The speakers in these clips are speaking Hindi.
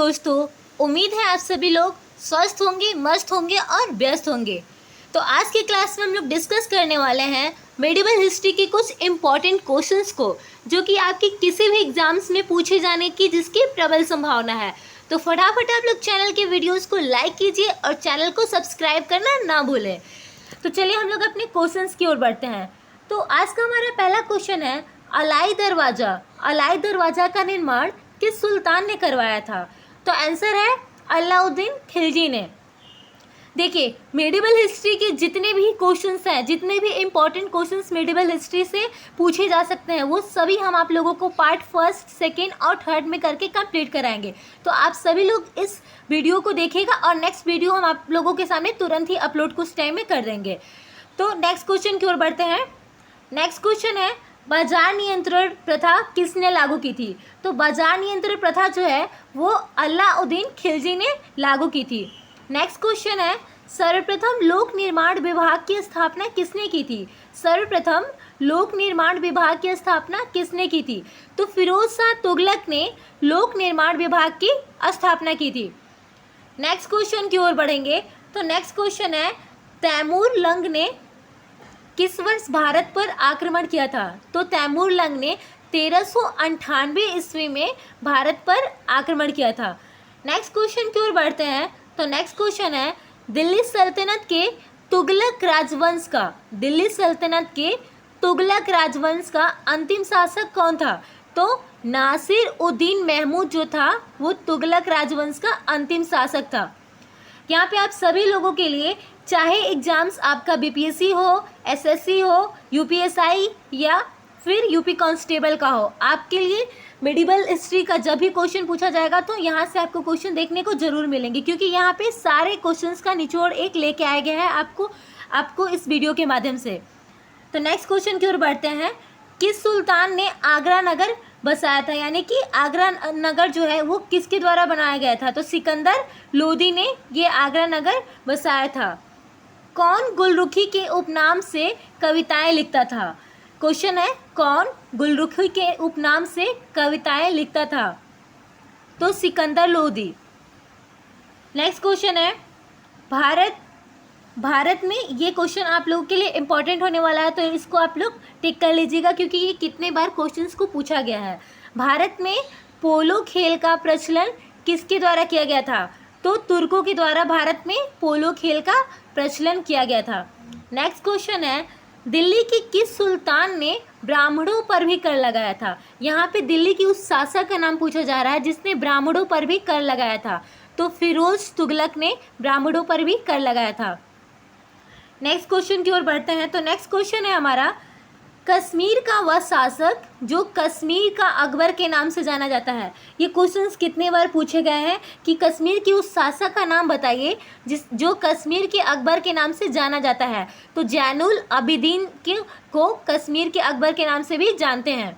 दोस्तों, उम्मीद है आप सभी लोग स्वस्थ होंगे, मस्त होंगे और व्यस्त होंगे। तो आज की क्लास में हम लोग डिस्कस करने वाले हैं मेडिवल हिस्ट्री के कुछ इम्पॉर्टेंट क्वेश्चंस को, जो कि आपके किसी भी एग्जाम्स में पूछे जाने की जिसकी प्रबल संभावना है। तो फटाफट आप लोग चैनल के वीडियोस को लाइक कीजिए और चैनल को सब्सक्राइब करना ना भूलें। तो चलिए हम लोग अपने क्वेश्चंस की ओर बढ़ते हैं। तो आज का हमारा पहला क्वेश्चन है, अलाई दरवाज़ा। अलाई दरवाज़ा का निर्माण किस सुल्तान ने करवाया था? तो आंसर है अलाउद्दीन खिलजी ने। देखिए, मेडिवल हिस्ट्री के जितने भी क्वेश्चंस हैं, जितने भी इम्पॉर्टेंट क्वेश्चंस मेडिवल हिस्ट्री से पूछे जा सकते हैं, वो सभी हम आप लोगों को पार्ट फर्स्ट, सेकेंड और थर्ड में करके कंप्लीट कराएंगे। तो आप सभी लोग इस वीडियो को देखिएगा और नेक्स्ट वीडियो हम आप लोगों के सामने तुरंत ही अपलोड कुछ टाइम में कर देंगे। तो नेक्स्ट क्वेश्चन की ओर बढ़ते हैं। नेक्स्ट क्वेश्चन है, बाजार नियंत्रण प्रथा किसने लागू की थी? तो बाजार नियंत्रण प्रथा जो है वो अलाउद्दीन खिलजी ने लागू की थी। नेक्स्ट क्वेश्चन है, सर्वप्रथम लोक निर्माण विभाग की स्थापना किसने की थी? सर्वप्रथम लोक निर्माण विभाग की स्थापना किसने की थी? तो फिरोज शाह तुगलक ने लोक निर्माण विभाग की स्थापना की थी। नेक्स्ट क्वेश्चन की ओर बढ़ेंगे। तो नेक्स्ट क्वेश्चन है, तैमूर लंग ने किस वर्ष भारत पर आक्रमण किया था? तो तैमूर लंग ने 1398 ईस्वी में भारत पर आक्रमण किया था। नेक्स्ट क्वेश्चन की ओर बढ़ते हैं। तो नेक्स्ट क्वेश्चन है, दिल्ली सल्तनत के तुगलक राजवंश का दिल्ली सल्तनत के तुगलक राजवंश का अंतिम शासक कौन था? तो नासिर उद्दीन महमूद जो था वो तुगलक राजवंश का अंतिम शासक था। यहाँ पे आप सभी लोगों के लिए, चाहे एग्जाम्स आपका बीपीएससी हो, एसएससी हो, यूपीएसआई या फिर यूपी कांस्टेबल का हो, आपके लिए मेडिवल हिस्ट्री का जब भी क्वेश्चन पूछा जाएगा तो यहाँ से आपको क्वेश्चन देखने को जरूर मिलेंगे, क्योंकि यहाँ पे सारे क्वेश्चंस का निचोड़ एक लेके आया गया है आपको इस वीडियो के माध्यम से। तो नेक्स्ट क्वेश्चन की ओर बढ़ते हैं। किस सुल्तान ने आगरा नगर बसाया था? यानी कि आगरा नगर जो है वो किसके द्वारा बनाया गया था? तो सिकंदर लोदी ने ये आगरा नगर बसाया था। कौन गुलरुखी के उपनाम से कविताएं लिखता था? क्वेश्चन है, कौन गुलरुखी के उपनाम से कविताएं लिखता था? तो सिकंदर लोदी। नेक्स्ट क्वेश्चन है, भारत में, ये क्वेश्चन आप लोगों के लिए इम्पोर्टेंट होने वाला है, तो इसको आप लोग टिक कर लीजिएगा, क्योंकि ये कितने बार क्वेश्चंस को पूछा गया है। भारत में पोलो खेल का प्रचलन किसके द्वारा किया गया था? तो तुर्कों के द्वारा भारत में पोलो खेल का प्रचलन किया गया था। नेक्स्ट क्वेश्चन है, दिल्ली की किस सुल्तान ने ब्राह्मणों पर भी कर लगाया था? यहाँ पे दिल्ली की उस शासक का नाम पूछा जा रहा है जिसने ब्राह्मणों पर भी कर लगाया था। तो फिरोज तुगलक ने ब्राह्मणों पर भी कर लगाया था। नेक्स्ट क्वेश्चन की ओर बढ़ते हैं। तो नेक्स्ट क्वेश्चन है हमारा, कश्मीर का वह शासक जो कश्मीर का अकबर के नाम से जाना जाता है। ये क्वेश्चंस कितने बार पूछे गए हैं कि कश्मीर के उस शासक का नाम बताइए जो कश्मीर के अकबर के नाम से जाना जाता है। तो जैनुल आबिदीन को कश्मीर के अकबर के नाम से भी जानते हैं।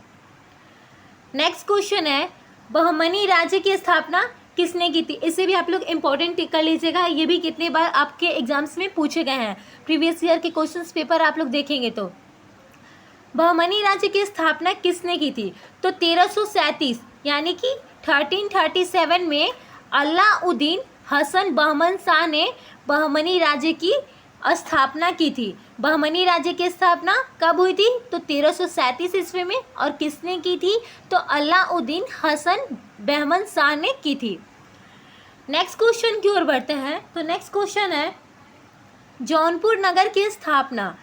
नेक्स्ट क्वेश्चन है, बहमनी राज्य की स्थापना किसने की थी? इसे भी आप लोग इंपॉर्टेंट टिक कर लीजिएगा, ये भी कितने बार आपके एग्जाम्स में पूछे गए हैं। प्रीवियस ईयर के क्वेश्चंस पेपर आप लोग देखेंगे तो। बहमनी राज्य की स्थापना किसने की थी? तो 1337 यानी कि 1337 में अलाउद्दीन हसन बहमन शाह ने बहमनी राज्य की स्थापना की थी। बहमनी राज्य की स्थापना कब हुई थी? तो 1337 ईस्वी में। और किसने की थी? तो अलाउद्दीन हसन बहमन शाह ने की थी। नेक्स्ट क्वेश्चन की ओर बढ़ते हैं। तो नेक्स्ट क्वेश्चन है, जौनपुर नगर की स्थापना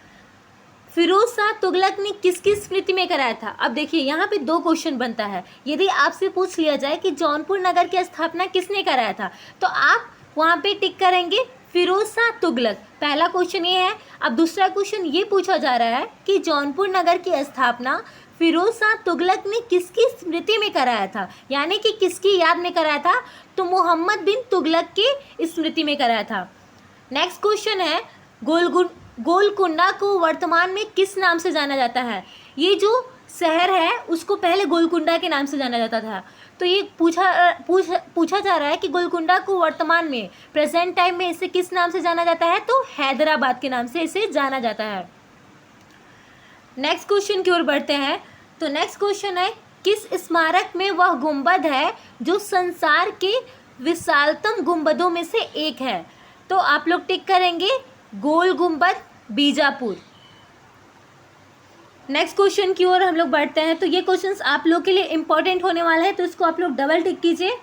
फिरोज शाह तुगलक ने किसकी स्मृति में कराया था? अब देखिए, यहाँ पे दो क्वेश्चन बनता है। यदि आपसे पूछ लिया जाए कि जौनपुर नगर की स्थापना किसने कराया था, तो आप वहाँ पे टिक करेंगे फिरोज शाह तुगलक। पहला क्वेश्चन ये है। अब दूसरा क्वेश्चन ये पूछा जा रहा है कि जौनपुर नगर की स्थापना फिरोज शाह तुगलक ने किसकी स्मृति में कराया था, यानी कि किसकी याद में कराया था? तो मोहम्मद बिन तुगलक के स्मृति में कराया था। नेक्स्ट क्वेश्चन है, गोलकुंडा को वर्तमान में किस नाम से जाना जाता है? ये जो शहर है उसको पहले गोलकुंडा के नाम से जाना जाता था। तो ये पूछा जा रहा है कि गोलकुंडा को वर्तमान में, प्रेजेंट टाइम में इसे किस नाम से जाना जाता है? तो हैदराबाद के नाम से इसे जाना जाता है। नेक्स्ट क्वेश्चन की ओर बढ़ते हैं। तो नेक्स्ट क्वेश्चन है, किस स्मारक में वह गुंबद है जो संसार के विशालतम गुंबदों में से एक है? तो आप लोग टिक करेंगे गोल गुंबद बीजापुर। नेक्स्ट क्वेश्चन की ओर हम लोग बढ़ते हैं। तो ये क्वेश्चंस आप लोग के लिए इंपॉर्टेंट होने वाला है, तो इसको आप लोग डबल टिक कीजिए।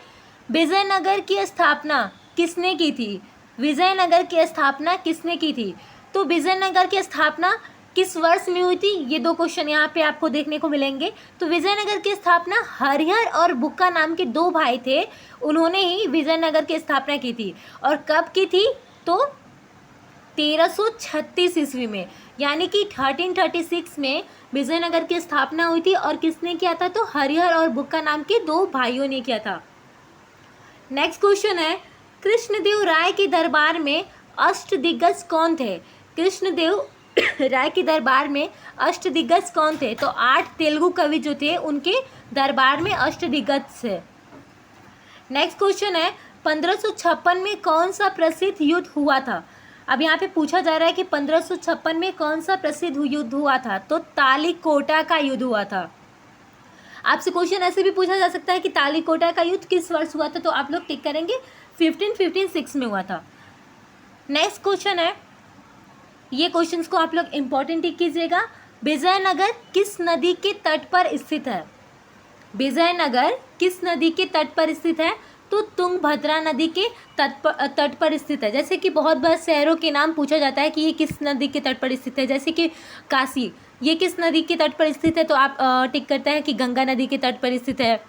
विजयनगर की स्थापना किसने की थी? विजयनगर की स्थापना किसने की थी? तो विजयनगर की स्थापना किस वर्ष में हुई थी? ये दो क्वेश्चन यहाँ पे आपको देखने को मिलेंगे। तो विजयनगर की स्थापना हरिहर और बुक्का नाम के दो भाई थे, उन्होंने ही विजयनगर की स्थापना की थी। और कब की थी? तो 1336 ईस्वी में, यानी कि 1336 में विजयनगर की स्थापना हुई थी। और किसने किया था? तो हरिहर और बुक्का नाम के दो भाइयों ने किया था। नेक्स्ट क्वेश्चन है, कृष्णदेव राय के दरबार में अष्टदिग्गज कौन थे? कृष्णदेव राय के दरबार में अष्टदिग्गज कौन थे? तो 8 तेलुगु कवि जो थे उनके दरबार में अष्टदिग्गज थे। नेक्स्ट क्वेश्चन है, 1556 में कौन सा प्रसिद्ध युद्ध हुआ था? अब यहाँ पे पूछा जा रहा है कि 1556 में कौन सा प्रसिद्ध युद्ध हुआ था? तो तालीकोटा का युद्ध हुआ था। आपसे क्वेश्चन ऐसे भी पूछा जा सकता है कि तालीकोटा का युद्ध किस वर्ष हुआ था? तो आप लोग टिक करेंगे 1556 में हुआ था। नेक्स्ट क्वेश्चन है, ये क्वेश्चंस को आप लोग इंपॉर्टेंट टिक कीजिएगा। विजयनगर किस नदी के तट पर स्थित है? विजयनगर किस नदी के तट पर स्थित है? तो तुंगभद्रा नदी के तट पर स्थित है। जैसे कि बहुत बार शहरों के नाम पूछा जाता है कि ये किस नदी के तट पर स्थित है, जैसे कि काशी, ये किस नदी के तट पर स्थित है? तो आप टिक करते हैं कि गंगा नदी के तट पर स्थित है।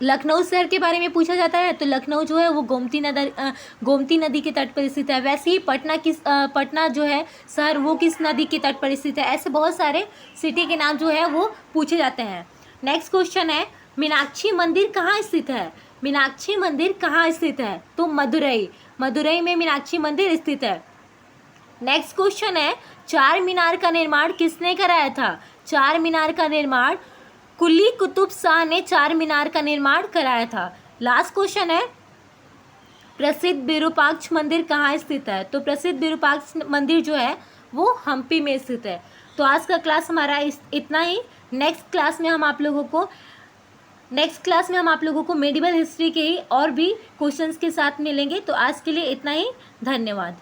लखनऊ शहर के बारे में पूछा जाता है तो लखनऊ जो है वो गोमती नदी के तट पर स्थित है। वैसे ही पटना जो है शहर वो किस नदी के तट पर स्थित है? ऐसे बहुत सारे सिटी के नाम जो है वो पूछे जाते हैं। नेक्स्ट क्वेश्चन है, मीनाक्षी मंदिर कहाँ स्थित है? मीनाक्षी मंदिर कहाँ स्थित है? तो मदुरई में मीनाक्षी मंदिर स्थित है। नेक्स्ट क्वेश्चन है, चार मीनार का निर्माण किसने कराया था? चार मीनार का निर्माण कुली कुतुब शाह ने चार मीनार का निर्माण कराया था। लास्ट क्वेश्चन है, प्रसिद्ध विरूपाक्ष मंदिर कहाँ स्थित है? तो प्रसिद्ध विरूपाक्ष मंदिर जो है वो हम्पी में स्थित है। तो आज का क्लास हमारा इतना ही। नेक्स्ट क्लास में हम आप लोगों को मेडिवल हिस्ट्री के ही और भी क्वेश्चंस के साथ मिलेंगे। तो आज के लिए इतना ही, धन्यवाद।